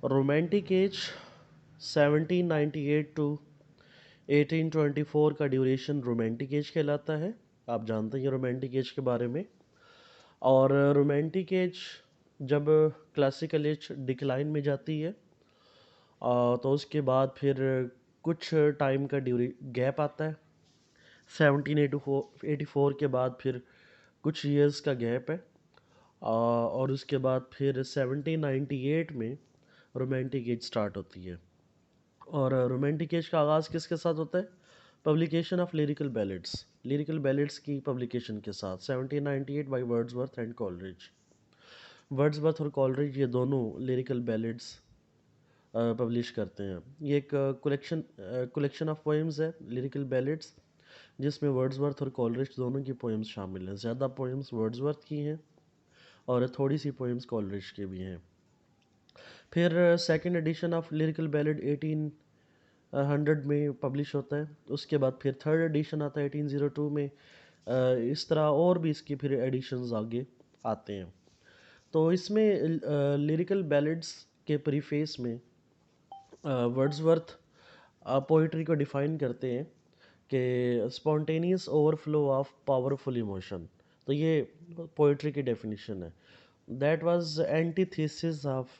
Romantic as 1798 to 1824 का duration romantic as कहलाता है। आप जानते हैं रोमांटिक एज के बारे में। और रोमांटिक एज जब क्लासिकल एज डिक्लाइन में जाती है तो उसके बाद फिर कुछ टाइम का ड्यूरी गैप आता है। 1784 के बाद फिर कुछ ईयर्स का गैप है। और उसके बाद फिर 1798 में रोमांटिक एज स्टार्ट होती है। और रोमांटिक एज का आगाज़ किसके साथ होता है? पब्लिकेशन ऑफ लिरिकल बैलेड्स की पब्लिकेशन के साथ 1798 by Wordsworth and Coleridge. Wordsworth और कॉलरिज ये दोनों लिरिकल बैलेड्स पब्लिश करते हैं। ये एक कलेक्शन ऑफ पोएम्स है, लिरिकल बैलेड्स, जिसमें वर्ड्सवर्थ और कॉलरिज दोनों की पोएम्स शामिल हैं। ज़्यादा पोएम्स वर्ड्सवर्थ की हैं और थोड़ी सी पोएम्स कॉलरिज के भी हैं। फिर second edition of lyrical ballad 1800 में पब्लिश होता है। उसके बाद फिर थर्ड एडिशन आता है 1802 में। इस तरह और भी इसकी फिर एडिशंस आगे आते हैं। तो इसमें लिरिकल बैलेड्स के प्रीफेस में वर्ड्सवर्थ पोइट्री को डिफ़ाइन करते हैं कि spontaneous overflow of powerful emotion. तो ये पोइट्री की डेफिनेशन है। That was antithesis of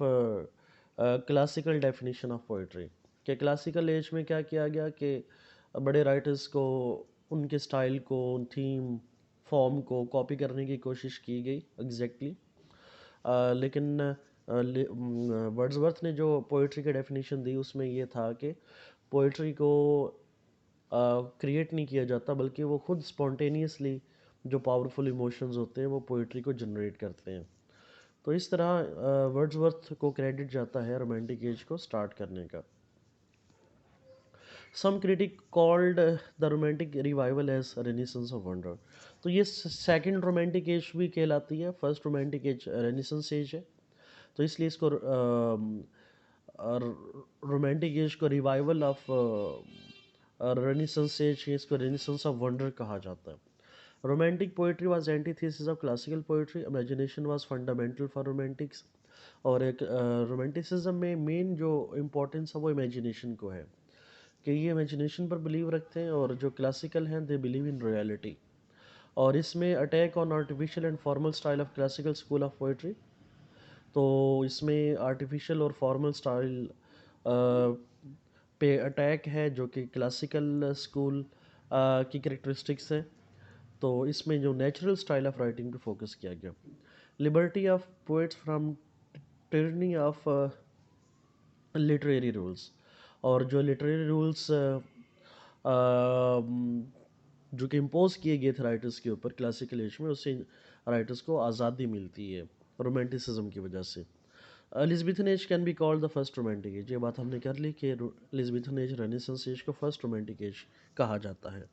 classical definition of poetry. कि क्लासिकल एज में क्या किया गया कि बड़े राइटर्स को उनके स्टाइल को, थीम, फॉर्म को कॉपी करने की कोशिश की गई एग्जैक्टली। लेकिन वर्ड्सवर्थ ने जो पोइट्री की डेफिनेशन दी उसमें ये था कि पोइट्री को क्रिएट नहीं किया जाता, बल्कि वो खुद स्पॉन्टेनियसली जो पावरफुल इमोशंस होते हैं वो पोइट्री को जनरेट करते हैं। तो इस तरह वर्ड्सवर्थ को क्रेडिट जाता है रोमांटिक एज को स्टार्ट करने का। Some critic called the romantic revival as Renaissance of wonder. तो ये सेकंड रोमांटिक एज भी कहलाती है। First romantic age Renaissance age है, तो इसलिए इसको रोमांटिक एज को रिवाइवल ऑफ रेनिसेंस एज, इसको रेनिसेंस ऑफ वंडर कहा जाता है। Romantic poetry was antithesis of classical poetry. Imagination was fundamental for romantics. और एक रोमांटिसिज्म में मेन जो इम्पोर्टेंस है वो इमेजिनेशन को है, कि ये इमेजिनेशन पर बिलीव रखते हैं। और जो क्लासिकल हैं दे बिलीव इन रियलिटी। और इसमें attack on artificial and formal style of classical school of poetry. तो इसमें आर्टिफिशियल और फॉर्मल स्टाइल पे अटैक है जो कि क्लासिकल स्कूल की करेक्टरिस्टिक्स है। तो इसमें जो नेचुरल स्टाइल ऑफ राइटिंग पे फोकस किया गया। Liberty of poets from tyranny of literary rules. और जो लिटरेरी रूल्स जो कि इम्पोज किए गए थे राइटर्स के ऊपर क्लासिकल एज में, उससे राइटर्स को आज़ादी मिलती है रोमांटिसिज्म की वजह से। Elizabethan age can be called the first romantic age. ये बात हमने कर ली कि एलिज़ाबेथन एज रेनेसेंस एज को फर्स्ट रोमांटिक एज कहा जाता है।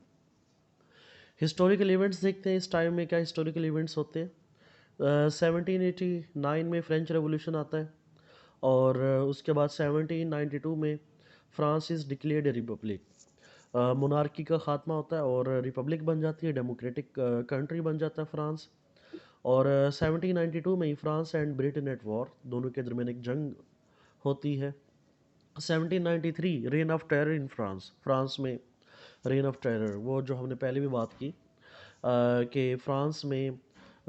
हिस्टोरिकल इवेंट्स देखते हैं इस टाइम में क्या हिस्टोरिकल इवेंट्स होते हैं। 1789 में फ्रेंच रेवोल्यूशन आता है। और उसके बाद 1792 में France is declared A Republic. Monarchy का ख़ात्मा होता है और रिपब्लिक बन जाती है, डेमोक्रेटिक कंट्री बन जाता है फ्रांस। और 1792 में ही France and Britain at war, दोनों के दरमियान एक जंग होती है। 1793 reign of terror in France. France में रेन ऑफ टेरर, वो जो हमने पहले भी बात की कि फ्रांस में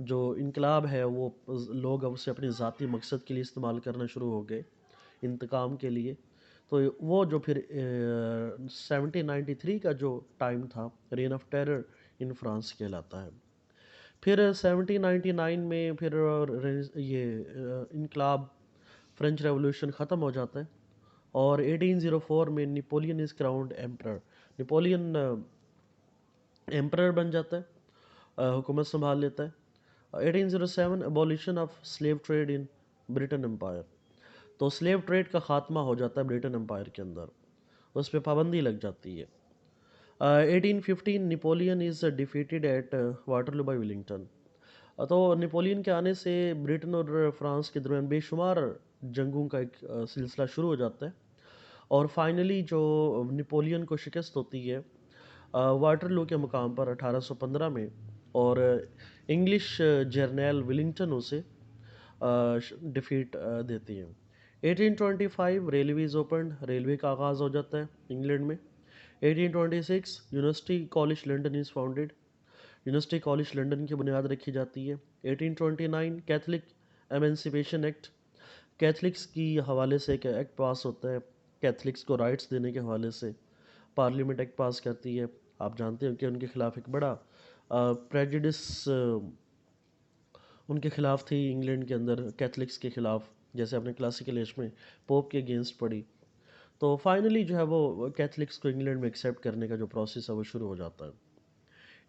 जो इनकलाब है वो लोग अब उसे अपने ज़ाती मकसद के लिए इस्तेमाल करना शुरू हो गए, इंतकाम के लिए। तो वो जो फिर 1793 का जो टाइम था, rain of terror in France कहलाता है। फिर 1799 में फिर ये इनकलाब, फ्रेंच रेवोल्यूशन ख़त्म हो जाता है। और 1804 में Napoleon is crowned emperor. Napoleon emperor बन जाता है, हुकूमत संभाल लेता है। 1807 abolition of slave trade in Britain empire. तो स्लेव ट्रेड का ख़ात्मा हो जाता है ब्रिटेन एम्पायर के अंदर, उस पर पाबंदी लग जाती है। 1815 Napoleon is defeated at Waterloo by Wellington. तो नेपोलियन के आने से ब्रिटेन और फ्रांस के दरमियान बेशुमार जंगों का एक सिलसिला शुरू हो जाता है। और फाइनली जो नेपोलियन को शिकस्त होती है वाटरलू के मुकाम पर 1815 में। और इंग्लिश जर्नैल विलिंगटन उसे डिफीट देती हैं। 1825 रेलवेज ओपन, रेलवे का आगाज़ हो जाता है इंग्लैंड में। 1826 university college London is founded, university college London की बुनियाद रखी जाती है। 1829 कैथलिक एमेंसिपेशन एक्ट, कैथलिक्स की हवाले से एक एक्ट पास होता है, कैथलिक्स को राइट्स देने के हवाले से पार्लियामेंट एक्ट पास करती है। आप जानते हो कि उनके खिलाफ एक बड़ा प्रेजुडिस उनके खिलाफ थी इंग्लैंड के अंदर, कैथलिक्स के खिलाफ, जैसे अपने क्लासिकल एज में पोप के अगेंस्ट पड़ी। तो फाइनली जो है वो कैथलिक्स को इंग्लैंड में एक्सेप्ट करने का जो प्रोसेस है वो शुरू हो जाता है।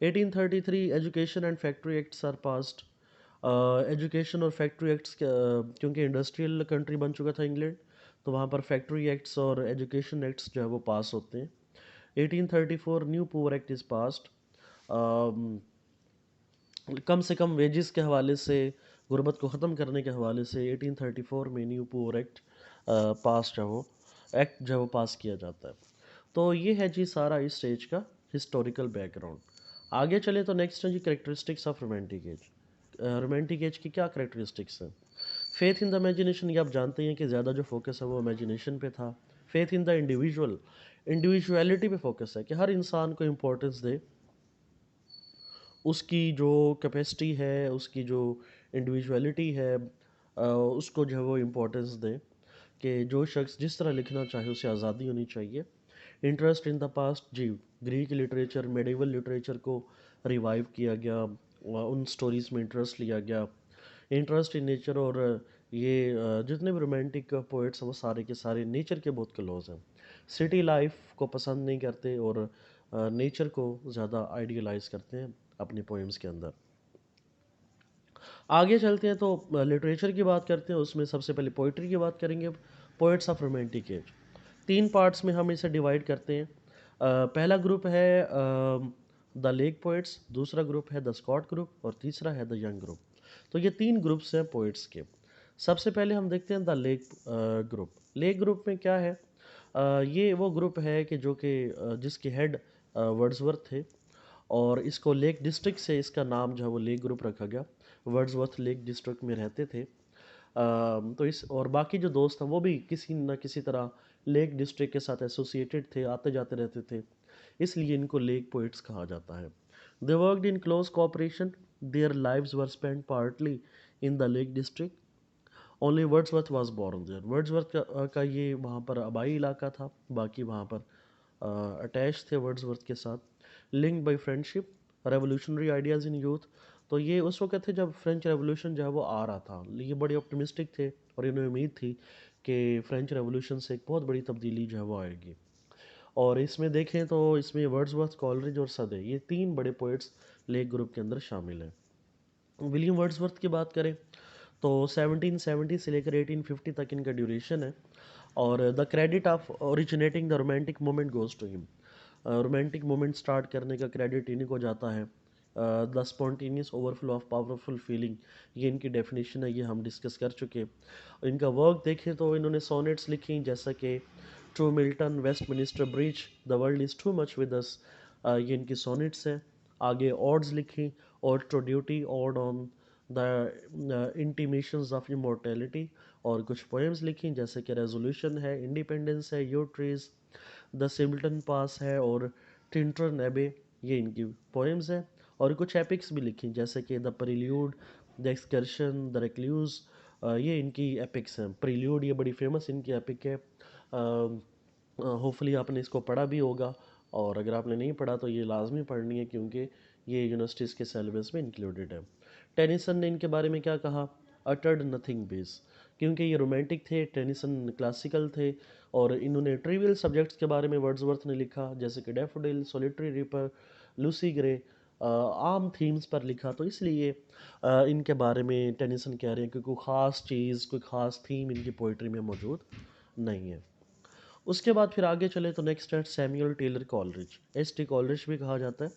1833 education and factory acts are passed. Education और फैक्ट्री एक्ट्स क्योंकि इंडस्ट्रियल कंट्री बन चुका था इंग्लैंड, तो वहाँ पर फैक्ट्री एक्ट्स और एजुकेशन एक्ट्स जो है वो पास होते हैं। 1834 new poor act is passed, कम से कम वेजेस के हवाले से, गुर्बत को ख़त्म करने के हवाले से 1834 में न्यू पुअर एक्ट पास जो है वो एक्ट जो है वो पास किया जाता है। तो ये है जी सारा इस स्टेज का हिस्टोरिकल बैकग्राउंड। आगे चले तो नेक्स्ट है जी characteristics of romantic age. Romantic age की क्या करेक्टरिस्टिक्स हैं? फेथ इन द इमेजिनेशन, ये आप जानते हैं कि ज़्यादा जो फोकस है वो इमेजिनेशन पे था। Faith in the individual, individuality पे फोकस है कि हर इंसान को इम्पोर्टेंस दे, उसकी जो कैपेसिटी है, उसकी जो इंडिविजुअलिटी है, उसको जो है वो इम्पोर्टेंस दें कि जो शख्स जिस तरह लिखना चाहे उसे आज़ादी होनी चाहिए। इंटरेस्ट इन द पास्ट जी, ग्रीक लिटरेचर, मेडिवल लिटरेचर को रिवाइव किया गया, उन स्टोरीज़ में इंटरेस्ट लिया गया। इंटरेस्ट इन नेचर, और ये जितने भी रोमांटिक पोइट्स हैं वो सारे के सारे नेचर के बहुत क्लोज हैं, सिटी लाइफ को पसंद नहीं करते और नेचर को ज़्यादा आइडियलाइज करते हैं अपनी पोएम्स के अंदर। आगे चलते हैं तो लिटरेचर की बात करते हैं, उसमें सबसे पहले पोइट्री की बात करेंगे। पोइट्स ऑफ रोमांटिक एज, तीन पार्ट्स में हम इसे डिवाइड करते हैं। पहला ग्रुप है द लेक पोइट्स, दूसरा ग्रुप है द स्कॉट ग्रुप और तीसरा है द यंग ग्रुप। तो ये तीन ग्रुप्स हैं पोइट्स के। सबसे पहले हम देखते हैं the lake group. Lake group में क्या है? ये वो ग्रुप है कि जो कि जिसके हेड वर्ड्सवर्थ थे, और इसको लेक डिस्ट्रिक्ट से इसका नाम जो है वो लेक ग्रुप रखा गया। वर्ड्सवर्थ लेक डिस्ट्रिक्ट में रहते थे। तो इस और बाकी जो दोस्त हैं वो भी किसी न किसी तरह लेक डिस्ट्रिक्ट के साथ एसोसिएटेड थे, आते जाते रहते थे, इसलिए इनको लेक पोइट्स कहा जाता है। They worked in close cooperation, their lives were spent partly in the Lake District, only Wordsworth was born there. Wordsworth का ये वहाँ पर आबाई इलाका था, बाकी वहाँ पर अटैच थे वर्ड्सवर्थ के साथ। Linked by friendship, revolutionary ideas in youth, तो ये उस वक्त थे जब फ्रेंच रेवोल्यूशन जो है वो आ रहा था। ये बड़े ऑप्टिमिस्टिक थे और इन्हें उम्मीद थी कि फ्रेंच रेवोल्यूशन से एक बहुत बड़ी तब्दीली जो है वो आएगी। और इसमें देखें तो इसमें वर्ड्सवर्थ, कॉलरिज और सदे, ये तीन बड़े पोइट्स लेक ग्रुप के अंदर शामिल हैं। विलियम वर्ड्सवर्थ की बात करें तो 1770 से लेकर 1850 तक इनका ड्यूरेशन है, और the credit of originating the romantic movement goes to him. Romantic movement start करने का क्रेडिट इन्हीं को जाता है। The spontaneous overflow of powerful feeling, ये इनकी डेफिनेशन है, ये हम डिस्कस कर चुके। इनका वर्क देखें तो इन्होंने सोनेट्स लिखी जैसा कि to Milton, Westminster bridge, the world is too much with us, ये इनकी सोनेट्स हैं। आगे ऑड्स लिखी, ode to duty, ode on the intimations of immortality, और कुछ पोएम्स लिखी जैसे कि रेजोल्यूशन है, इंडिपेंडेंस है, योर ट्रीज, द सिम्पटन पास है और टिंटरन एबे, ये इनकी पोएम्स हैं। और कुछ एपिक्स भी लिखी जैसे कि the prelude, the excursion, the recluse, ये इनकी एपिक्स हैं। प्रील्यूड ये बड़ी फेमस इनकी एपिक है, होपफुली आपने इसको पढ़ा भी होगा, और अगर आपने नहीं पढ़ा तो ये लाजमी पढ़नी है क्योंकि ये यूनिवर्सिटीज़ के सिलेबस में इंक्लूडेड है। टेनिसन ने इनके बारे में क्या कहा? अटर्ड नथिंग बेस, क्योंकि ये रोमांटिक थे, टेनिसन क्लासिकल थे, और इन्होंने ट्रिवियल सब्जेक्ट्स के बारे में वर्ड्सवर्थ ने लिखा जैसे कि daffodil, solitary ripper, Lucy grey, आम थीम्स पर लिखा। तो इसलिए इनके बारे में टेनिसन कह रहे हैं कि कोई ख़ास चीज़, कोई ख़ास थीम इनकी पोइट्री में मौजूद नहीं है। उसके बाद फिर आगे चले तो नेक्स्ट है Samuel Taylor Coleridge, S T Coleridge भी कहा जाता है।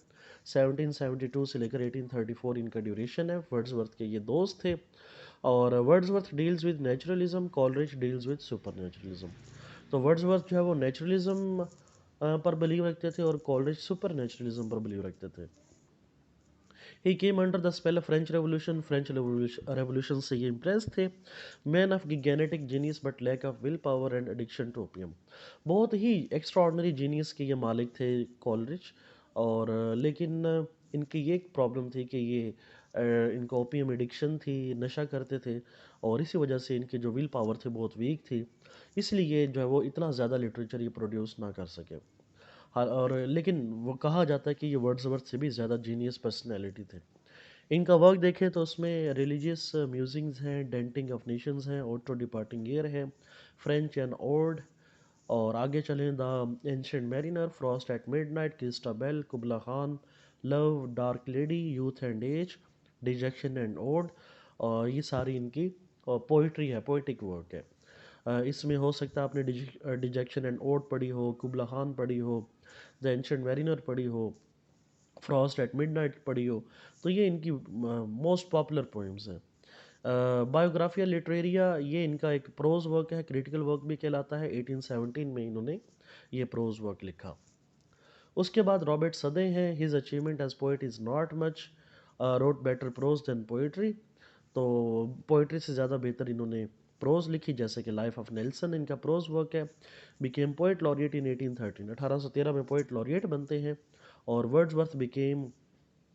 1772 से लेकर 1834 इनका ड्यूरेशन है। वर्ड्सवर्थ के ये दोस्त थे, और Wordsworth deals with naturalism, Coleridge deals with super naturalism. तो वर्ड्सवर्थ जो है वो नेचुरलिज्म पर बिलीव रखते थे और कॉलरिज सुपर नेचुरलिज्म पर बिलीव रखते थे। He came under the spell of French Revolution से ये इम्प्रेस थे। Man of gigantic genius but lack of will power and addiction to opium. बहुत ही एक्स्ट्रॉर्डनरी जीनियस के ये मालिक थे कॉलरिज। और लेकिन इनकी ये एक प्रॉब्लम थी कि ये इनको ओपियम एडिक्शन थी, नशा करते थे, और इसी वजह से इनकी जो विल पावर थी बहुत वीक थी, इसलिए जो है वो इतना ज़्यादा लिटरेचर ये प्रोड्यूस ना कर सके। हाँ, और लेकिन वो कहा जाता है कि ये वर्ड्सवर्थ से भी ज़्यादा जीनियस पर्सनैलिटी थे। इनका वर्क देखें तो उसमें रिलीजियस म्यूजिंग्स हैं, डेंटिंग ऑफ नेशंस हैं, ऑटो डिपार्टिंग ईयर है, फ्रेंच एंड ओल्ड, और आगे चलें the ancient mariner, frost at midnight, Christabel, Kubla Khan, love, dark lady, youth and age, dejection and ode, और ये सारी इनकी पोइट्री है, पोइटिक वर्क है। इसमें हो सकता है आपने डिजेक्शन एंड ओड पढ़ी हो, कुबला खान पढ़ी हो, द एंशिएंट मैरिनर पढ़ी हो, फ्रॉस्ट एट मिडनाइट पढ़ी हो। तो ये इनकी मोस्ट पॉपुलर पोइम्स हैं। बायोग्राफिया लिटरेरिया ये इनका एक प्रोज वर्क है, क्रिटिकल वर्क भी कहलाता है। 1817 में इन्होंने ये प्रोज वर्क लिखा। उसके बाद रॉबर्ट सदे हैं, his achievement as poet is not much, wrote better prose than poetry. तो पोइट्री से ज़्यादा बेहतर इन्होंने प्रोज लिखी, जैसे कि लाइफ ऑफ नेल्सन इनका प्रोज वर्क है। बिकेम पोइट लॉरिएट इन 1813, 1813 में पोइट लॉरिएट बनते हैं। और Wordsworth became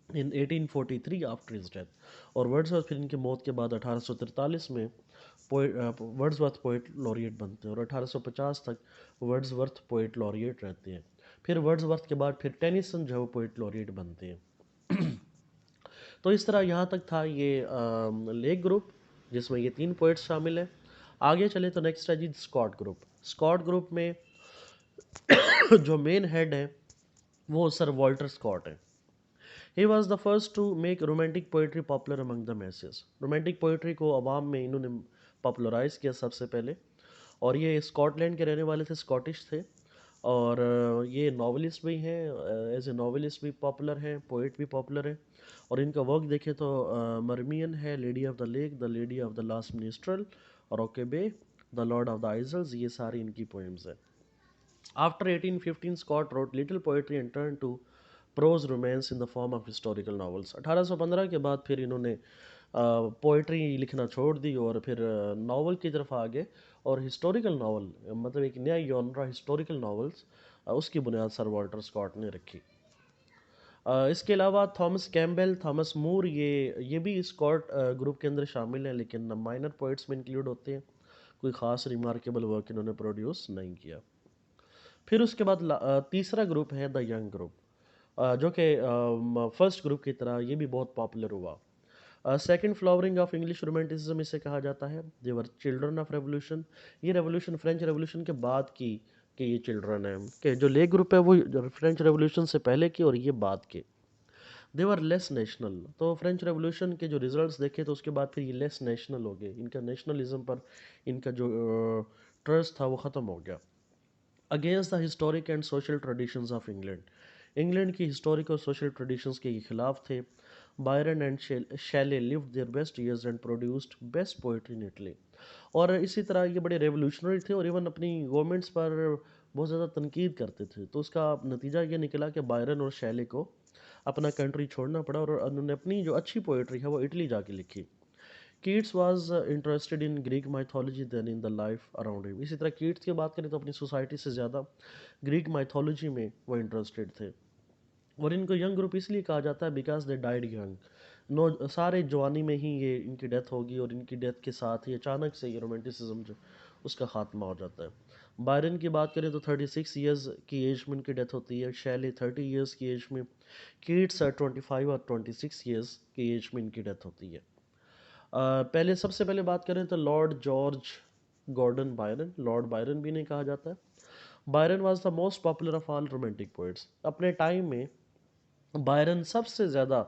in 1843 after his death. और वर्ड्सवर्थ फिर इनकी मौत के बाद 1843 में वर्ड्सवर्थ पोइट लॉरिएट बनते हैं, और 1850 तक वर्ड्सवर्थ पोइट लॉरिएट रहते हैं। फिर वर्ड्सवर्थ के बाद फिर टेनिसन जो है वो पोइट लॉरिएट बनते हैं। तो इस तरह यहाँ तक था ये लेक ग्रुप, जिसमें ये 3 पोइट्स शामिल हैं। आगे चले तो नेक्स्ट है जी स्कॉट ग्रुप। स्कॉट ग्रुप में जो मेन हेड है वो सर वॉल्टर स्कॉट है। He was the first to make romantic poetry popular among the masses. Romantic poetry को अवाम में इन्होंने पॉपुलराइज किया सबसे पहले। और ये स्कॉटलैंड के रहने वाले थे, स्कॉटिश थे। और ये नॉवलिस्ट भी हैं, एज ए नॉवलिस्ट भी पॉपुलर हैं, पोइट भी पॉपुलर हैं। और इनका वर्क देखें तो मरमियन है, lady of the lake, the lady of the last minstrel, Rokeby, the lord of the isles, ये सारी इनकी पोएम्स हैं। After 1815, Scott wrote little poetry and turned to prose romance in the form of historical novels. 1815 के बाद फिर इन्होंने poetry लिखना छोड़ दी और फिर नावल की तरफ आ गए। और हिस्टोरिकल नावल, मतलब एक नया जॉनरा हिस्टोरिकल नावल्स, उसकी बुनियाद सर वॉल्टर स्कॉट ने रखी। इसके अलावा थॉमस कैम्पबेल, थॉमस मूर, ये भी स्कॉट ग्रुप के अंदर शामिल हैं, लेकिन माइनर पोइट्स में इंक्लूड होते हैं। कोई ख़ास रिमार्केबल वर्क इन्होंने प्रोड्यूस नहीं किया। फिर उसके बाद तीसरा ग्रुप है द यंग ग्रुप, जो कि फर्स्ट ग्रुप की तरह ये भी बहुत पॉपुलर हुआ। Second flowering of English romanticism इसे कहा जाता है। दे वर चिल्ड्रन ऑफ रेवोल्यूशन। ये रेवोल्यूशन, फ्रेंच रेवोल्यूशन के बाद की कि ये चिल्ड्रन है, कि जो ले ग्रुप है वो फ्रेंच रेवोल्यूशन से पहले की और ये बाद के। दे वर लेस नेशनल। तो फ्रेंच रेवोल्यूशन के जो रिजल्ट्स देखे तो उसके बाद फिर ये लेस नेशनल हो गए, इनका नेशनलिज्म पर इनका जो ट्रस्ट था वो ख़त्म हो गया। Against the historic and social traditions of England. England की हिस्टोरिक और सोशल ट्रेडिशंस के खिलाफ थे। Byron and Shelley lived their best years and produced best poetry in Italy. और इसी तरह ये बड़े रेवोल्यूशनरी थे और इवन अपनी गवर्नमेंट्स पर बहुत ज़्यादा तनकीद करते थे। तो उसका नतीजा ये निकला कि बायरन और शैले को अपना कंट्री छोड़ना पड़ा और उन्होंने अपनी जो अच्छी पोइट्री है वो इटली जाके लिखी। Keats was interested in Greek mythology than in the life around him. इसी तरह कीट्स की बात करें तो अपनी सोसाइटी से ज़्यादा ग्रीक माइथोलॉजी में वो इंटरेस्टेड थे। और इनको यंग ग्रुप इसलिए कहा जाता है because they died young. No, सारे जवानी में ही ये इनकी डेथ होगी और इनकी डेथ के साथ ही अचानक से ये रोमांटिसिज्म जो उसका खात्मा हो जाता है। बायरन की बात करें तो 36 ईयर्स की एज में इनकी डेथ होती है, शैले 30 ईयर्स की एज में, कीट्स 25 और 26 ईयर्स की एज में इनकी डेथ होती है। पहले सबसे पहले बात करें तो Lord George Gordon Byron, Lord Byron भी नहीं कहा जाता है। Byron was the most popular of all romantic poets. अपने टाइम में बायरन सबसे ज़्यादा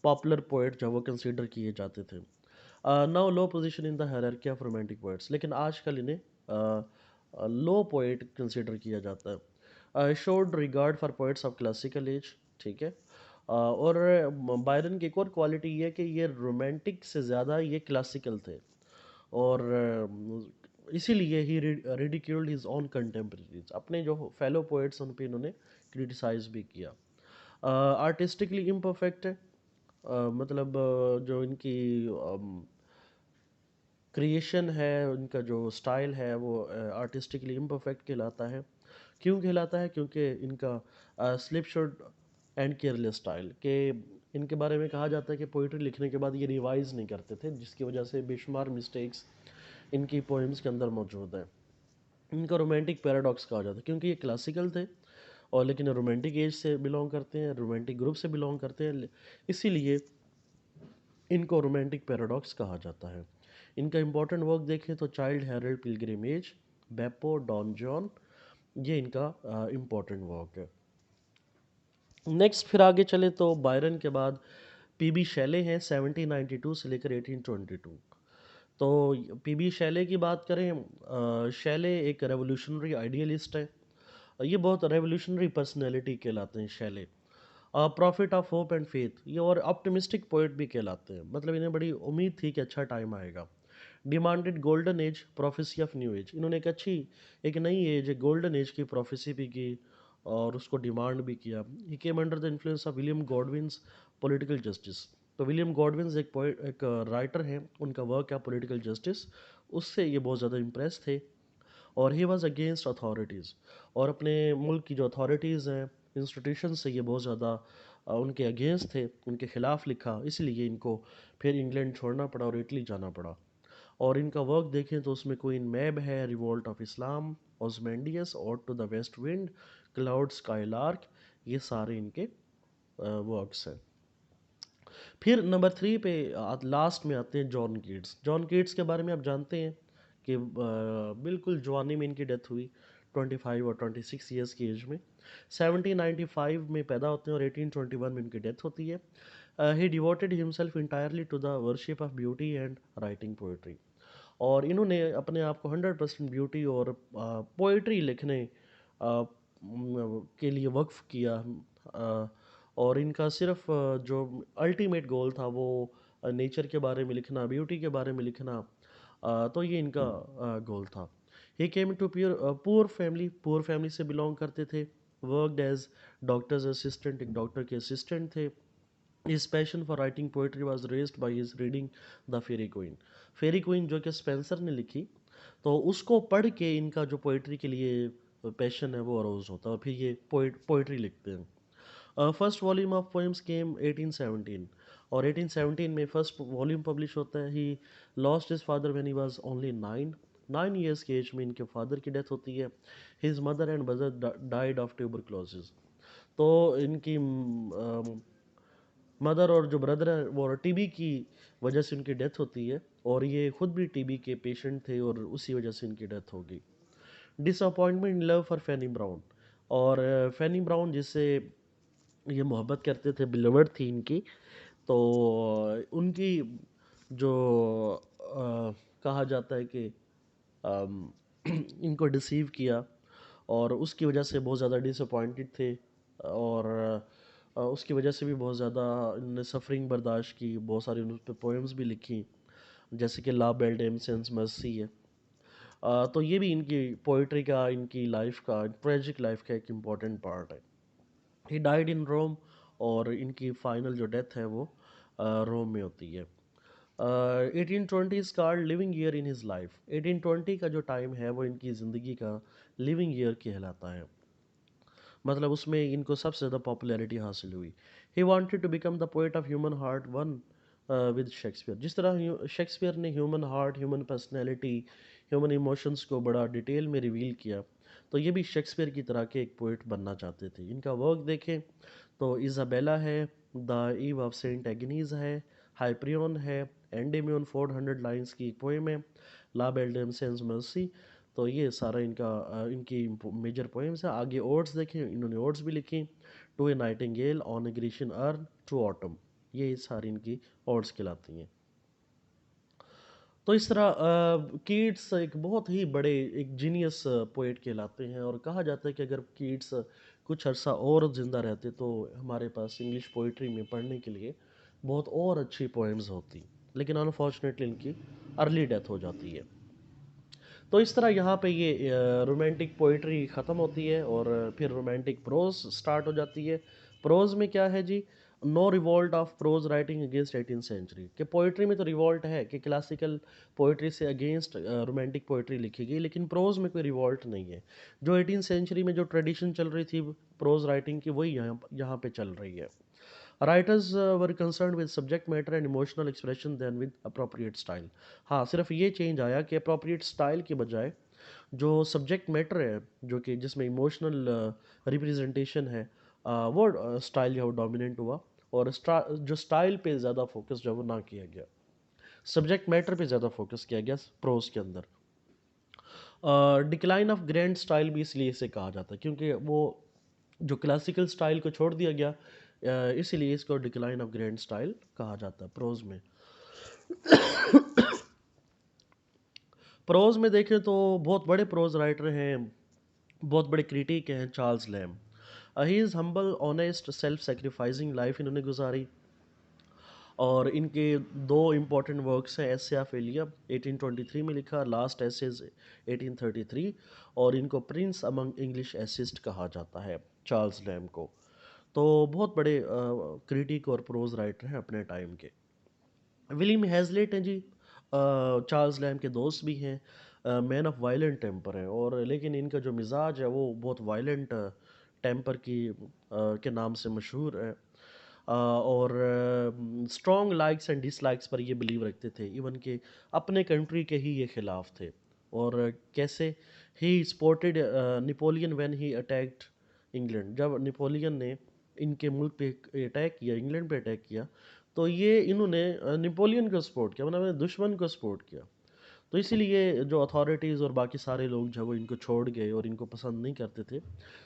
पॉपुलर पोइट जो वो कंसीडर किए जाते थे। Now low position in the hierarchy of romantic poets, लेकिन आजकल इन्हें लो पोइट कंसीडर किया जाता है। Showed regard for poets of classical as, ठीक है। और बायरन की एक और क्वालिटी ये है कि ये रोमांटिक से ज़्यादा ये क्लासिकल थे। और इसीलिए ही रिडिक्यूल्ड हिज ओन कंटेम्परेरीज, अपने जो फेलो पोइट्स उन पे इन्होंने क्रिटिसाइज भी किया। आर्टिस्टिकली इम्परफेक्ट है, मतलब जो इनकी क्रिएशन है, उनका जो स्टाइल है वो आर्टिस्टिकली इम्परफेक्ट कहलाता है। क्यों कहलाता है? क्योंकि इनका slip shot and careless style के इनके बारे में कहा जाता है कि पोइट्री लिखने के बाद ये रिवाइज नहीं करते थे, जिसकी वजह से बेशुमार मिस्टेक्स इनकी पोएम्स के अंदर मौजूद है। इनका रोमांटिक पैराडॉक्स कहा जाता है क्योंकि ये क्लासिकल थे और लेकिन रोमांटिक एज से बिलोंग करते हैं, रोमांटिक ग्रुप से बिलोंग करते हैं, इसीलिए इनको रोमांटिक पैराडॉक्स कहा जाता है। इनका इंपॉर्टेंट वर्क देखें तो Childe Harold pilgrimage, Beppo, Don Juan, ये इनका इम्पोर्टेंट वर्क है। नेक्स्ट फिर आगे चले तो बायरन के बाद पीबी शैले हैं 1792 से लेकर 1822। तो पीबी शैले की बात करें, शैले एक रेवोल्यूशनरी आइडियलिस्ट है। ये बहुत रेवोल्यूशनरी पर्सनैलिटी कहलाते हैं Shelley. Prophet of hope and faith, ये और ऑप्टिमिस्टिक पोइट भी कहलाते हैं, मतलब इन्हें बड़ी उम्मीद थी कि अच्छा टाइम आएगा। Demanded golden age, prophecy of new age, इन्होंने एक नई एज, एक गोल्डन एज की प्रोफेसी भी की और उसको डिमांड भी किया। He came under the influence of William Godwin's political justice. तो विलियम गॉडविन्स एक पोइट, एक राइटर हैं, उनका वर्क है पॉलिटिकल जस्टिस, उससे ये बहुत ज़्यादा इम्प्रेस थे। और ही वॉज अगेंस्ट अथॉरिटीज़, और अपने मुल्क की जो अथॉरिटीज़ हैं, इंस्टीट्यूशन से ये बहुत ज़्यादा उनके अगेंस्ट थे, उनके ख़िलाफ़ लिखा, इसलिए इनको फिर इंग्लैंड छोड़ना पड़ा और इटली जाना पड़ा। और इनका वर्क देखें तो उसमें क्वीन मैब है, रिवोल्ट ऑफ इस्लाम, ऑस्मेंडियस, और to the west wind, cloud skylark, ये सारे इनके वर्क्स हैं। फिर नंबर 3 पे लास्ट में आते हैं जॉन कीट्स। जॉन कीट्स के बारे में आप जानते हैं कि बिल्कुल जवानी में इनकी डेथ हुई 25 और 26 ईयर्स की एज में। 1795 में पैदा होते हैं और 1821 में इनकी डेथ होती है। He devoted himself entirely to the worship of beauty and writing poetry, और इन्होंने अपने आप को 100% ब्यूटी और पोइट्री लिखने के लिए वक्फ किया। और इनका सिर्फ जो अल्टीमेट गोल था वो नेचर के बारे में लिखना, ब्यूटी के बारे में लिखना, तो ये इनका गोल था। ही केम टू पुअर फैमिली से बिलोंग करते थे। वर्कड एज डॉक्टर्स असिस्टेंट, एक डॉक्टर के असिस्टेंट थे। His passion for writing poetry was raised by his reading the fairy queen. Fairy queen जो कि स्पेंसर ने लिखी, तो उसको पढ़ के इनका जो पोइट्री के लिए पैशन है वो अरोज होता है और फिर ये पोइट्री लिखते हैं। फर्स्ट वॉल्यूम ऑफ पोएम्स केम 1817, और 1817 में फर्स्ट वॉल्यूम पब्लिश होता है। He lost his father when he was only 9 years की एज में इनके फादर की डेथ होती है। His mother and brother died of tuberculosis. तो इनकी मदर और जो ब्रदर है वो टीबी की वजह से उनकी डेथ होती है, और ये खुद भी टीबी के पेशेंट थे और उसी वजह से इनकी डेथ हो गई। Disappointment in love for Fanny Brawne, और फैनी ब्राउन जिससे ये मोहब्बत करते थे, बिलवर्ड थी इनकी, तो उनकी जो कहा जाता है कि अम, इनको डिसीव किया और उसकी वजह से बहुत ज़्यादा डिसअपॉइंटेड थे, और उसकी वजह से भी बहुत ज़्यादा इन्होंने सफरिंग बर्दाश्त की। बहुत सारी उन पर पोएम्स भी लिखी, जैसे कि ला बेल डेम सेंस मर्सी है। तो ये भी इनकी पोइट्री का, इनकी लाइफ का, ट्रेजिक लाइफ का एक इम्पॉर्टेंट पार्ट है। ही डाइड इन रोम, और इनकी फाइनल जो डेथ है वो रोम में होती है। 1820 is called living year in his life. 1820 का जो टाइम है वो इनकी ज़िंदगी का लिविंग ईयर कहलाता है, मतलब उसमें इनको सबसे ज़्यादा पॉपुलैरिटी हासिल हुई। He wanted to become the poet of human heart one with Shakespeare. जिस तरह शेक्सपियर ने human heart, human personality, human emotions को बड़ा डिटेल में रिवील किया, तो ये भी शेक्सपियर की तरह के एक पोइट बनना चाहते थे। इनका वर्क देखें तो इज़ाबेला है, the Eve of Saint Agnes है, हाइप्रियन है, एंडेमियन 400 लाइन्स की एक पोएम है, ला बेल्डेम सेंस मर्सी। तो ये सारा इनकी मेजर पोएम्स है। आगे ओड्स देखें, इन्होंने ओड्स भी लिखी, to a nightingale, on a Grecian urn, to autumn, ये सारी इनकी ओड्स कहलाती हैं। तो इस तरह कीट्स एक बहुत ही बड़े, एक जीनियस पोएट कहलाते हैं, और कहा जाता है कि अगर कीट्स कुछ अरसा और ज़िंदा रहते तो हमारे पास इंग्लिश पोइट्री में पढ़ने के लिए बहुत और अच्छी पोएम्स होती, लेकिन अनफॉर्चुनेटली इनकी अर्ली डेथ हो जाती है। तो इस तरह यहाँ पे ये रोमांटिक पोइट्री ख़त्म होती है और फिर रोमांटिक प्रोज स्टार्ट हो जाती है। प्रोज में क्या है जी, no revolt of prose writing against 18th century, कि पोइट्री में तो रिवॉल्ट है कि क्लासिकल पोइट्री से अगेंस्ट रोमांटिक पोइट्री लिखी गई, लेकिन प्रोज में कोई रिवॉल्ट नहीं है। जो 18th सेंचुरी में जो ट्रेडिशन चल रही थी प्रोज राइटिंग की, वही यहाँ पे चल रही है। Writers were concern with subject matter and emotional expression than with appropriate style. हाँ, सिर्फ ये चेंज आया कि अप्रोप्रिएट स्टाइल के बजाय जो सब्जेक्ट मैटर है, जो कि जिसमें इमोशनल रिप्रेजेंटेशन है, वो स्टाइल जो है वो डोमिनेंट हुआ, और जो स्टाइल पे ज़्यादा फोकस जो है वो ना किया गया, सब्जेक्ट मैटर पे ज़्यादा फोकस किया गया प्रोज के अंदर। डिक्लाइन ऑफ ग्रैंड स्टाइल भी इसलिए इसे कहा जाता है क्योंकि वो जो क्लासिकल स्टाइल को छोड़ दिया गया, इसीलिए इसको डिक्लाइन ऑफ ग्रैंड स्टाइल कहा जाता है प्रोज में। प्रोज में देखें तो बहुत बड़े प्रोज राइटर हैं, बहुत बड़े क्रिटिक हैं, Charles Lamb. He is humble honest self sacrificing life इन्होंने गुजारी, और इनके दो इम्पॉर्टेंट वर्क्स हैं, एसे ऑफ एलिया 1823 में लिखा, लास्ट एसेज 1833, और इनको प्रिंस अमंग इंग्लिश एसिस्ट कहा जाता है चार्ल्स लैम को। तो बहुत बड़े क्रिटिक और प्रोज राइटर हैं अपने टाइम के। विलियम हैज़लेट हैं जी, चार्ल्स लैम के दोस्त भी हैं, मैन ऑफ वायलेंट टेम्पर हैं, और लेकिन इनका जो मिजाज है वो बहुत वायलेंट टेम्पर के नाम से मशहूर है। और स्ट्रॉन्ग लाइक्स एंड डिसलाइक्स पर ये बिलीव रखते थे, इवन के अपने कंट्री के ही ये खिलाफ थे। और कैसे he supported Napoleon when he attacked England, जब नेपोलियन ने इनके मुल्क पे अटैक किया, इंग्लैंड पे अटैक किया, तो ये इन्होंने नेपोलियन को सपोर्ट किया, मतलब अपने दुश्मन को सपोर्ट किया। तो इसीलिए जो अथॉरिटीज़ और बाकी सारे लोग जो है वो इनको छोड़ गए और इनको पसंद नहीं करते थे।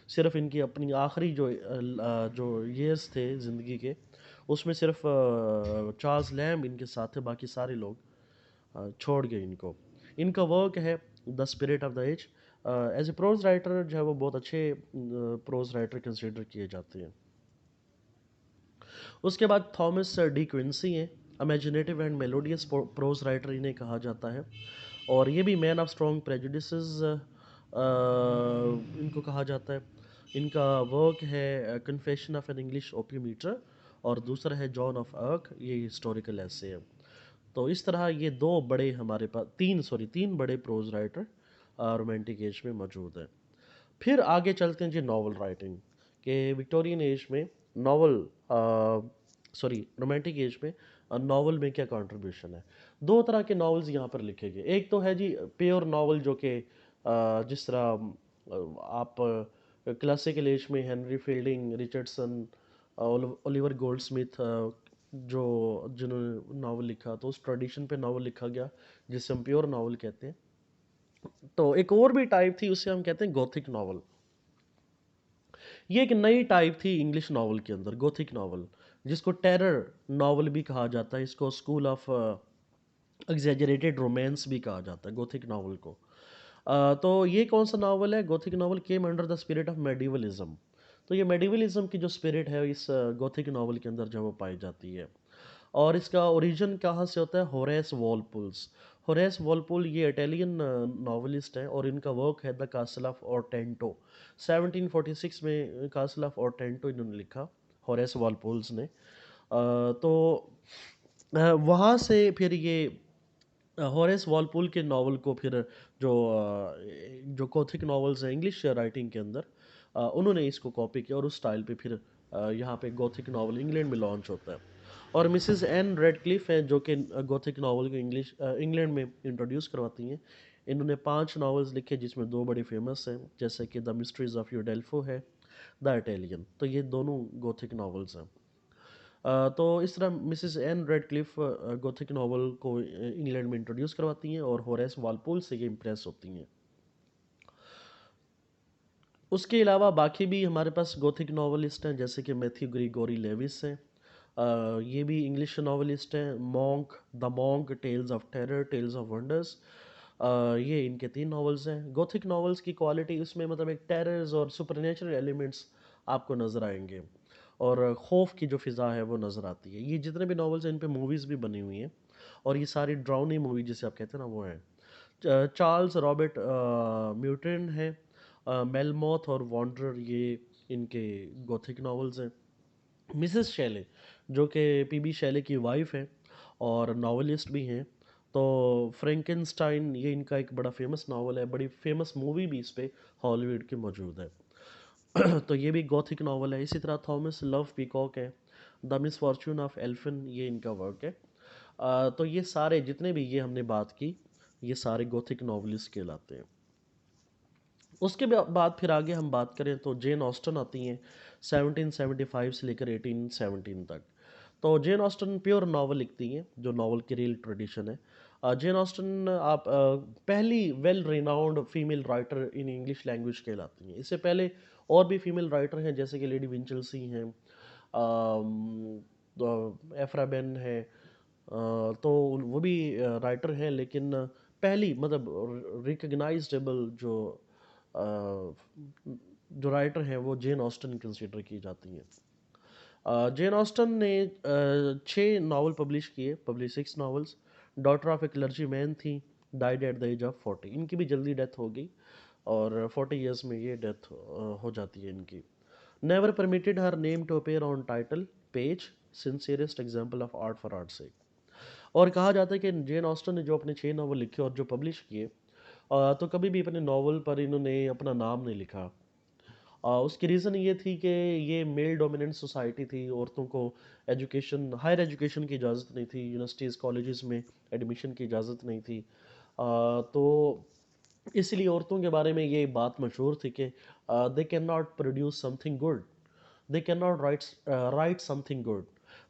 सिर्फ इनकी अपनी आखिरी जो ईयर्स थे ज़िंदगी के, उसमें सिर्फ चार्ल्स लैम्ब इनके साथ थे, बाकी सारे लोग छोड़ गए इनको। इनका वर्क है the spirit of the age. As a prose writer जो है वो बहुत अच्छे प्रोज राइटर कंसिडर किए जाते हैं। उसके बाद थॉमस डी क्विंसी हैं, imaginative and melodious pros writer इन्हें कहा जाता है, और ये भी मैन ऑफ स्ट्रॉन्ग प्रेजुडिसेस इनको कहा जाता है। इनका वर्क है कन्फेशन ऑफ एन इंग्लिश ओपियोमीटर, और दूसरा है जॉन ऑफ अर्क, ये हिस्टोरिकल ऐसे है। तो इस तरह ये दो बड़े हमारे पास तीन बड़े प्रोज राइटर रोमांटिक एज में मौजूद हैं। फिर आगे चलते हैं जी नावल राइटिंग के। विक्टोरियन एज में नावल, रोमांटिक एज में नावल में क्या कंट्रीब्यूशन है। दो तरह के नावल्स यहाँ पर लिखे गए। एक तो है जी प्योर नावल, जो कि जिस तरह आप क्लासिकल एज में Henry fielding, Richardson, Oliver Goldsmith, जो जिन्होंने नावल लिखा, तो उस ट्रेडिशन पे नावल लिखा गया जिसे हम प्योर नावल कहते हैं। तो एक और भी टाइप थी, उसे हम कहते हैं गोथिक नावल। ये एक नई टाइप थी इंग्लिश नावल के अंदर, गोथिक नावल, जिसको टेरर नावल भी कहा जाता है, इसको स्कूल ऑफ एग्जेजरेटेड रोमांस भी कहा जाता है गोथिक नावल को। तो ये कौन सा नावल है? Gothic novel came under the spirit of medievalism. तो ये मेडिवलिज्म की जो स्पिरिट है इस गोथिक नावल के अंदर जो वो पाई जाती है। और इसका ओरिजिन कहाँ से होता है? होरेस वॉलपुल्स। होरेस वॉलपुल ये इटालियन नॉवलिस्ट हैं, और इनका वर्क है द कासल ऑफ ओरटेंटो। 1746 में कासल ऑफ ओरटेंटो इन्होंने लिखा, होरेस वॉलपुल्स ने। तो वहाँ से फिर ये हॉरेस वॉलपुल के नावल को फिर जो जो गोथिक नावल्स हैं इंग्लिश राइटिंग के अंदर, उन्होंने इसको कॉपी किया, और उस स्टाइल पे फिर यहाँ पे गोथिक नावल इंग्लैंड में लॉन्च होता है। और मिसेस एन रेडक्लिफ हैं जो कि गोथिक नावल को इंग्लैंड में इंट्रोड्यूस करवाती हैं। इन्होंने 5 नावल्स लिखे जिसमें 2 बड़े फेमस हैं, जैसे कि द मिस्ट्रीज ऑफ यूडेल्फो है, द इटालियन। तो ये दोनों गोथिक नावल्स हैं। तो इस तरह Mrs Ann Radcliffe gothic novel को इंग्लैंड में इंट्रोड्यूस करवाती हैं, और होरेस वॉलपुल से ये इम्प्रेस होती हैं। उसके अलावा बाकी भी हमारे पास गोथिक नावलिस्ट हैं, जैसे कि मैथ्यू ग्रीगोरी लेविस हैं। ये भी इंग्लिश नावलिस्ट हैं। Monk, the monk, tales of terror, tales of wonders, ये इनके 3 नावल्स हैं। गोथिक नावल्स की क्वालिटी उसमें मतलब एक टेरर्स और सुपरनेचुरल एलिमेंट्स आपको नज़र आएंगे, और खौफ की जो फ़िज़ा है वो नज़र आती है। ये जितने भी नावल्स हैं इन पे मूवीज़ भी बनी हुई हैं, और ये सारी ड्राउनी मूवी जिसे आप कहते हैं ना वो है। चार्ल्स रॉबर्ट म्यूटन है, मेलमोथ और वॉन्डरर, ये इनके गोथिक नावल्स हैं। मिसेस शेले, जो कि पीबी शेले की वाइफ हैं और नॉवेलिस्ट भी हैं। तो फ्रैंकेनस्टाइन ये इनका एक बड़ा फेमस नावल है, बड़ी फेमस मूवी भी इस पे हॉलीवुड की मौजूद है। तो ये भी गॉथिक नावल है। इसी तरह थॉमस लव पीकॉक है, द मिसफॉर्च्यून ऑफ एल्फिन, ये इनका वर्क है। तो ये सारे जितने भी ये हमने बात की, ये सारे गॉथिक नॉवलिस्ट कहलाते हैं। उसके बाद फिर आगे हम बात करें तो जेन ऑस्टन आती हैं 1775 से लेकर 1817 तक। तो जेन ऑस्टन प्योर नावल लिखती हैं, जो नावल की रियल ट्रेडिशन है। जेन ऑस्टन आप पहली well renowned female writer in English language कहलाती हैं। इससे पहले और भी फीमेल राइटर हैं, जैसे कि लेडी विंचेल्सी हैं, तो एफ्रा बेन है, तो वो भी राइटर हैं, लेकिन पहली मतलब रिकग्नाइजेबल अ, जो राइटर हैं वो जेन ऑस्टन कंसिडर की जाती हैं। जेन ऑस्टन ने 6 नावल पब्लिश किए, publish 6 novels. Daughter of a clergyman थी, died at the age of 40। इनकी भी जल्दी डेथ हो गई और 40 ईयर्स में ये डेथ हो जाती है इनकी। Never permitted her name to appear on title page, sincerest example of art for art से। और कहा जाता है कि जेन ऑस्टन ने जो अपने 6 नावल लिखे और जो पब्लिश किए, तो कभी भी अपने नावल पर इन्होंने अपना नाम नहीं लिखा। उसकी रीज़न ये थी कि ये मेल डोमिनेंट सोसाइटी थी, औरतों को हायर एजुकेशन की इजाज़त नहीं थी, यूनिवर्सिटीज़ कॉलेजेस में एडमिशन की इजाज़त नहीं थी। तो इसलिए औरतों के बारे में ये बात मशहूर थी कि they can not produce something good, they can not right something good.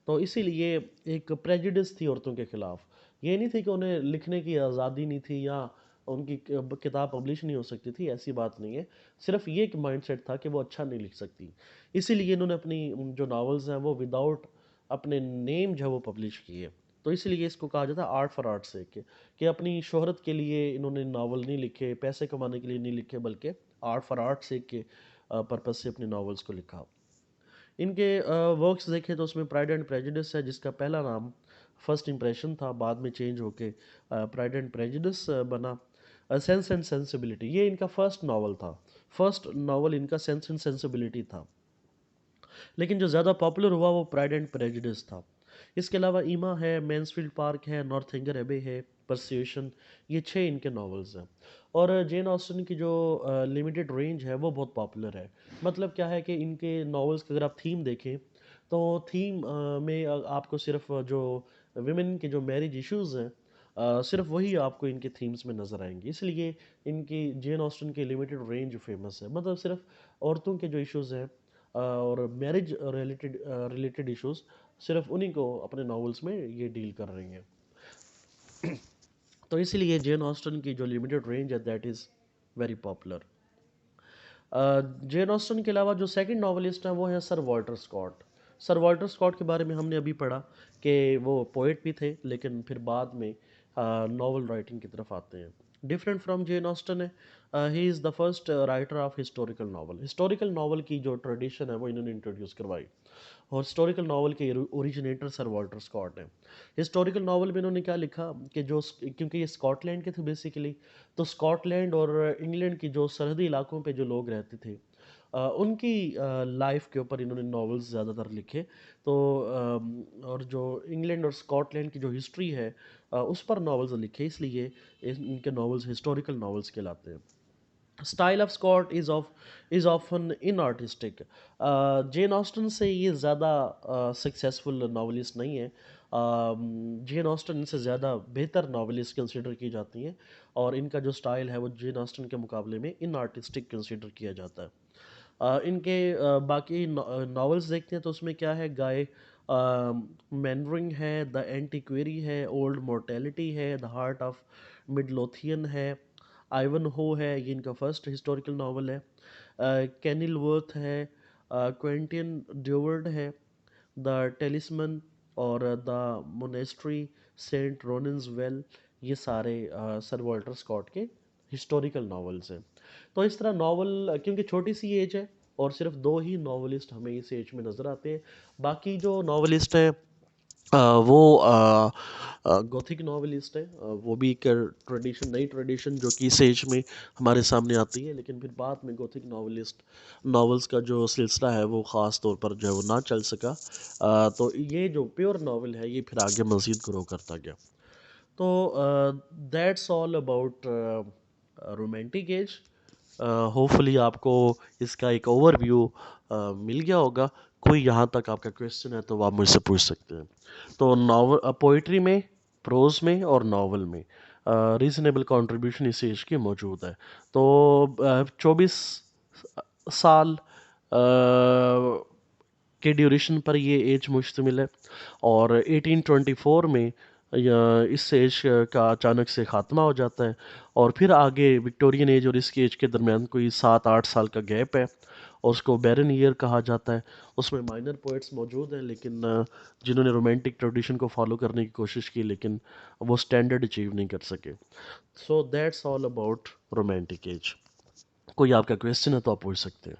तो इसीलिए एक प्रेजुडिस थी औरतों के खिलाफ। ये नहीं थी कि उन्हें लिखने की आज़ादी नहीं थी या उनकी किताब पब्लिश नहीं हो सकती थी, ऐसी बात नहीं है। सिर्फ ये एक माइंडसेट था कि वो अच्छा नहीं लिख सकती। इसीलिए इन्होंने अपनी जो नावल्स हैं वो विदाउट अपने नेम जो है वो पब्लिश किए। तो इसलिए इसको कहा जाता है आर्ट फॉर आर्ट से, कि अपनी शोहरत के लिए इन्होंने नावल नहीं लिखे, पैसे कमाने के लिए नहीं लिखे, बल्कि आर्ट फॉर आर्ट से के पर्पज़ से अपने नावल्स को लिखा। इनके वर्क्स देखें तो उसमें प्राइड एंड प्रेजुडिस है, जिसका पहला नाम फर्स्ट इंप्रेशन था, बाद में चेंज होके प्राइड एंड प्रेजुडिस बना। सेंस एंड सेंसिबिलिटी, ये इनका फर्स्ट नावल था। फर्स्ट नावल इनका सेंस एंड सेंसिबिलिटी था, लेकिन जो ज़्यादा पॉपुलर हुआ वो प्राइड एंड प्रेजुडिस था। इसके अलावा ईमा है, मैन्सफील्ड पार्क है, नॉर्थएंगर एबे है, परस्यूएशन, ये 6 इनके नावल्स हैं। और जेन ऑस्टन की जो लिमिटेड रेंज है वो बहुत पॉपुलर है। मतलब क्या है कि इनके नावल्स की अगर आप थीम देखें तो थीम में आपको सिर्फ जो विमेन के जो मैरिज इश्यूज़ हैं, सिर्फ वही आपको इनके थीम्स में नज़र आएंगे। इसलिए इनकी जेन ऑस्टन की लिमिटेड रेंज फेमस है। मतलब सिर्फ औरतों के जो इश्यूज़ हैं और मैरिज रिलेटेड इश्यूज, सिर्फ उन्हीं को अपने नॉवेल्स में ये डील कर रही हैं। तो इसीलिए जेन ऑस्टन की जो लिमिटेड रेंज है that is very popular. Jane Austen के अलावा जो सेकंड नॉवलिस्ट हैं वो हैं sir Walter Scott. Sir Walter Scott के बारे में हमने अभी पढ़ा कि वो पोइट भी थे, लेकिन फिर बाद में नॉवल राइटिंग की तरफ आते हैं। डिफरेंट फ्रॉम जेन ऑस्टन है, he is the first writer of historical novel. Historical novel की जो ट्रेडिशन है वो इन्होंने इंट्रोड्यूस करवाई, और हिस्टोरिकल नावल के ओरिजिनेटर सर वॉल्टर स्कॉट हैं। हिस्टोरिकल नावल में इन्होंने क्या लिखा कि क्योंकि ये स्कॉटलैंड के थे बेसिकली, तो स्कॉटलैंड और इंग्लैंड की जो सरहदी इलाकों पे जो लोग रहते थे, उनकी लाइफ के ऊपर इन्होंने नॉवेल्स ज़्यादातर लिखे। तो और जो इंग्लैंड और स्कॉटलैंड की जो हिस्ट्री है, उस पर नॉवेल्स लिखे, इसलिए इनके नॉवेल्स हिस्टोरिकल नॉवेल्स कहलाते हैं। Style of Scott is often inartistic. Jane Austen से ये ज़्यादा सक्सेसफुल नावलिस्ट नहीं है। जेन ऑस्टन इनसे ज़्यादा बेहतर नावलिस्ट कंसिडर की जाती हैं, और इनका जो स्टाइल है वो जेन ऑस्टन के मुकाबले में इन आर्टिस्टिक कंसिडर किया जाता है। इनके बाकी नावल्स देखते हैं तो उसमें क्या है, गाय मैनरिंग है, द एंटीक्वेरी है, ओल्ड मोर्टेलिटी है, द हार्ट ऑफ मिडलोथियन है, आइवन हो है, ये इनका फर्स्ट हिस्टोरिकल नावल है। कैनिलवर्थ है, क्वेंटिन ड्यूवर्ड है, द टेलिस्मन और द मोनेस्ट्री, सेंट रोनिन्स वेल, ये सारे सर वॉल्टर स्कॉट के हिस्टोरिकल नावल्स हैं। तो इस तरह नावल, क्योंकि छोटी सी एज है और सिर्फ 2 ही नावलिस्ट हमें इस एज में नज़र आते हैं, बाकी जो नावलिस्ट हैं वो गोथिक नॉवेलिस्ट है। वो भी एक ट्रेडिशन, नई ट्रेडिशन जो कि इस एज में हमारे सामने आती है, लेकिन फिर बाद में गोथिक नॉवेलिस्ट नॉवेल्स का जो सिलसिला है वो ख़ास तौर पर जो है वो ना चल सका। तो ये जो प्योर नॉवल है ये फिर आगे मज़ीद ग्रो करता गया। तो that's all about romantic as. Hopefully आपको इसका एक ओवरव्यू मिल गया होगा। कोई यहाँ तक आपका क्वेश्चन है तो आप मुझसे पूछ सकते हैं। तो नॉवल, पोइट्री में, प्रोज में और नॉवल में रीजनेबल कंट्रीब्यूशन इस एज की मौजूद है। तो 24 साल के ड्यूरेशन पर ये एज मुश्तमिल है। और 1824 में इस एज का अचानक से ख़ात्मा हो जाता है। और फिर आगे विक्टोरियन एज और इसकी एज के दरमियान कोई 7-8 साल का गैप है, और उसको बैरन ईयर कहा जाता है। उसमें माइनर पोइट्स मौजूद हैं, लेकिन जिन्होंने रोमांटिक ट्रेडिशन को फॉलो करने की कोशिश की, लेकिन वो स्टैंडर्ड अचीव नहीं कर सके। So that's all about romantic as. कोई आपका क्वेश्चन है तो आप पूछ सकते हैं।